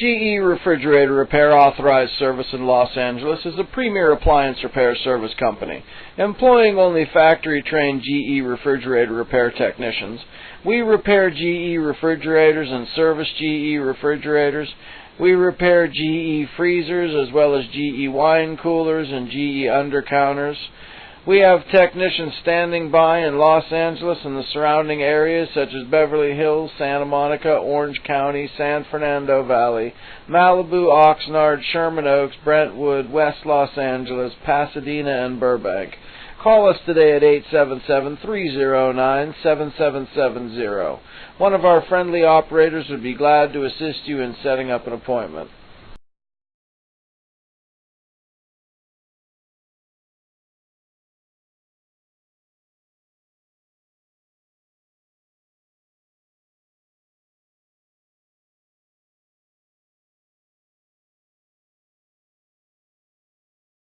GE Refrigerator Repair Authorized Service in Los Angeles is a premier appliance repair service company, employing only factory-trained GE refrigerator repair technicians. We repair GE refrigerators and service GE refrigerators. We repair GE freezers as well as GE wine coolers and GE undercounters. We have technicians standing by in Los Angeles and the surrounding areas such as Beverly Hills, Santa Monica, Orange County, San Fernando Valley, Malibu, Oxnard, Sherman Oaks, Brentwood, West Los Angeles, Pasadena, and Burbank. Call us today at 877-309-7770. One of our friendly operators would be glad to assist you in setting up an appointment.